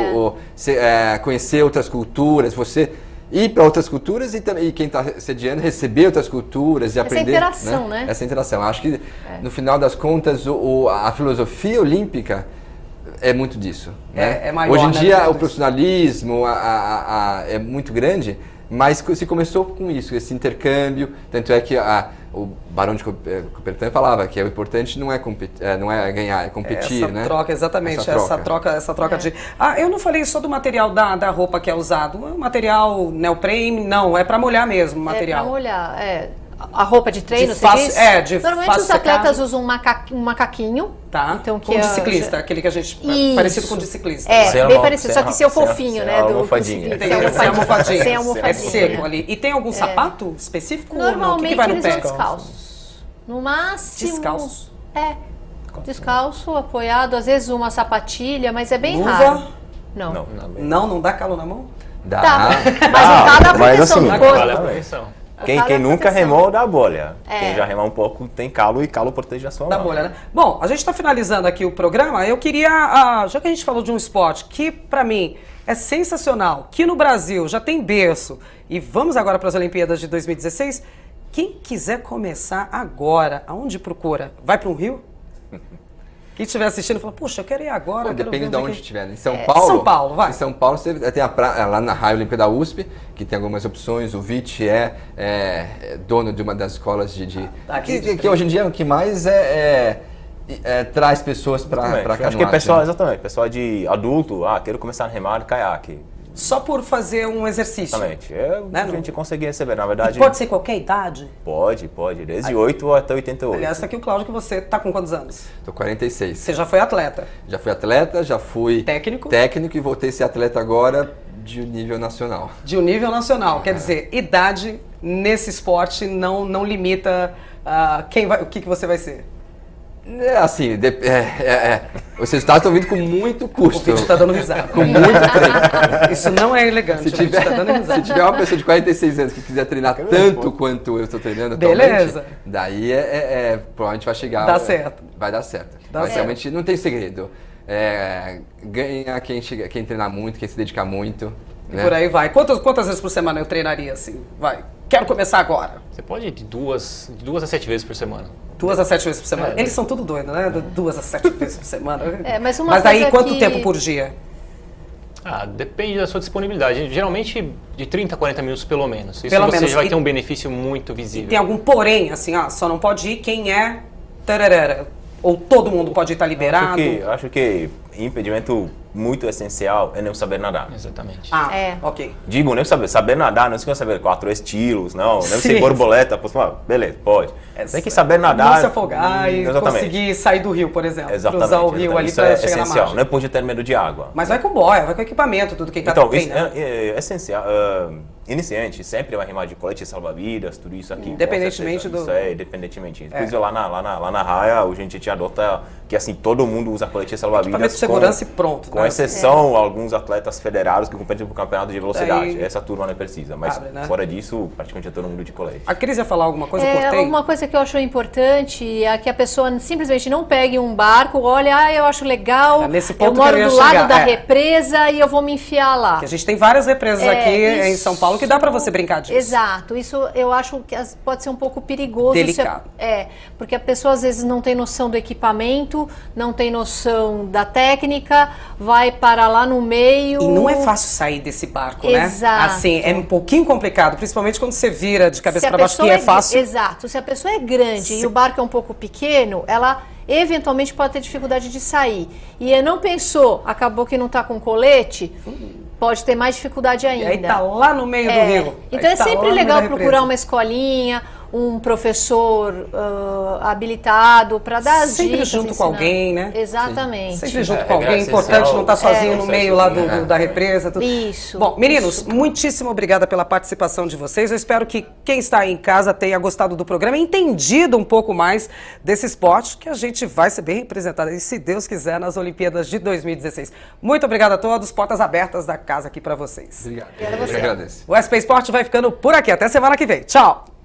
Conhecer outras culturas, você... ir para outras culturas e quem está sediando receber outras culturas e aprender. Essa interação, né? Essa interação. Acho que, no final das contas, a filosofia olímpica é muito disso. Né? Maior, hoje em dia, o profissionalismo é muito grande, mas se começou com isso, esse intercâmbio. Tanto é que o Barão de Coubertin falava que o importante não é ganhar, é competir, essa troca, exatamente, essa troca de... eu não falei só do material da roupa que é usado, o material neoprene, não, é para molhar mesmo o material. É para molhar, A roupa de treino, você diz? Normalmente os atletas usam um macaquinho. Tá, então, com de ciclista, aquele que a gente... Parecido com de ciclista. Bem parecido, só que seu fofinho, né? Almofadinha. Sem almofadinha. Sem almofadinha. É seco ali. E tem algum sapato específico? Normalmente que vai no eles pé? são descalços. No máximo... Descalços? Descalço, apoiado, às vezes uma sapatilha, mas é bem Luva? raro. Não dá calor na mão? Dá. Mas não dá da proteção do corpo. Vale a proteção. Quem nunca remou dá bolha. Quem já remar um pouco tem calo e calo protege a sua mão. Dá bolha, né? Bom, a gente está finalizando aqui o programa. Eu queria, já que a gente falou de um esporte que, para mim, é sensacional, que no Brasil já tem berço, e vamos agora para as Olimpíadas de 2016, quem quiser começar agora, aonde procura? Vai para um Rio? Quem estiver assistindo fala, puxa, eu quero ir agora. Depende de onde estiver. Em São Paulo. São Paulo, vai. Em São Paulo você tem lá na Raia Olímpica da USP, que tem algumas opções. O VIT é dono de uma das escolas que hoje em dia é o que mais traz pessoas para canoagem. Acho que pessoal de adulto, quero começar a remar caiaque. Só por fazer um exercício. Exatamente. A gente conseguir receber, na verdade... E pode ser qualquer idade? Pode. Desde 8 até 88. Aliás, está aqui o Cláudio, que você está com quantos anos? Estou 46. Você já foi atleta? Já fui atleta, já fui... Técnico e voltei a ser atleta agora de nível nacional. De um nível nacional. Quer dizer, idade nesse esporte não limita o que você vai ser. Assim, os resultados estão vindo com muito O custo. vídeo está dando risada. Com muito treino. Isso não é elegante. Se tiver uma pessoa de 46 anos que quiser treinar tanto quanto eu estou treinando Beleza. atualmente, daí provavelmente vai chegar. Dá certo. Vai dar certo. Dá Mas certo. realmente não tem segredo. Ganha quem treinar muito, quem se dedicar muito. E Né? por aí vai. Quantas vezes por semana eu treinaria assim? Vai. Quero começar agora. Você pode ir de 2 a 7 vezes por semana. 2 a 7 vezes por semana. É. Eles são tudo doidos, né? 2 a 7 vezes por semana. Mas uma Mas daí, coisa quanto que- tempo por dia? Depende da sua disponibilidade. Geralmente de 30 a 40 minutos pelo menos. Isso Pelo você menos. já vai E- ter um benefício muito E visível. tem algum porém, assim, só não pode ir quem é tararara. Ou todo mundo pode estar liberado? Acho que impedimento muito essencial é não saber nadar. Exatamente. Ok. Digo, nem saber nadar, não significa saber 4 estilos, não Sim. ser borboleta, beleza, pode. Tem que saber nadar. Não se afogar e Exatamente. conseguir sair do rio, por exemplo. Exatamente. Cruzar o rio ali Isso para é chegar na essencial, margem. não pode ter medo de água. Mas vai com boia, vai com equipamento, tudo quem tá Então, isso treinando. é essencial. Iniciante sempre vai rimar de colete salva-vidas, tudo isso aqui. com Independentemente certeza. do- Isso é independentemente. Depois lá na raia, a gente adota que assim, todo mundo usa colete salva-vidas. Equipamento de segurança e pronto. Com né? exceção alguns atletas federados que competem no campeonato de velocidade. Daí- Essa turma não precisa. Mas Abre, né? fora disso, praticamente é todo mundo de colete. A Cris ia falar alguma coisa? Cortei? Uma coisa que eu acho importante é que a pessoa simplesmente não pegue um barco, olha, eu acho legal, É nesse eu ponto moro que eu ia do lado chegar, da é. represa e eu vou me enfiar lá. Que a gente tem várias represas aqui em isso- São Paulo que dá pra você brincar disso. Exato, isso eu acho que pode ser um pouco perigoso. Delicado. Porque a pessoa às vezes não tem noção do equipamento, não tem noção da técnica, vai parar lá no meio. E não é fácil sair desse barco, né? Exato. Assim, é um pouquinho complicado, principalmente quando você vira de cabeça Se a pra baixo, que pessoa é fácil. Exato, se a pessoa é grande e o barco é um pouco pequeno, ela eventualmente pode ter dificuldade de sair. E não pensou, acabou que não está com colete, pode ter mais dificuldade E ainda. aí tá lá no meio do rio. Então Aí é tá sempre lá no meio legal da procurar represa. uma escolinha, um professor habilitado para dar as Sempre dicas. junto com ensinar. alguém, né? Exatamente. Sempre junto É, com alguém, é essencial. importante não estar sozinho É, no isso meio é lá isso, da represa. Tudo. Isso. Bom, meninos, muitíssimo obrigada pela participação de vocês. Eu espero que quem está aí em casa tenha gostado do programa e entendido um pouco mais desse esporte, que a gente vai ser bem representado, e se Deus quiser, nas Olimpíadas de 2016. Muito obrigada a todos, portas abertas da casa aqui para vocês. Obrigado. Obrigada a você. Eu agradeço. O SP Esporte vai ficando por aqui. Até semana que vem. Tchau!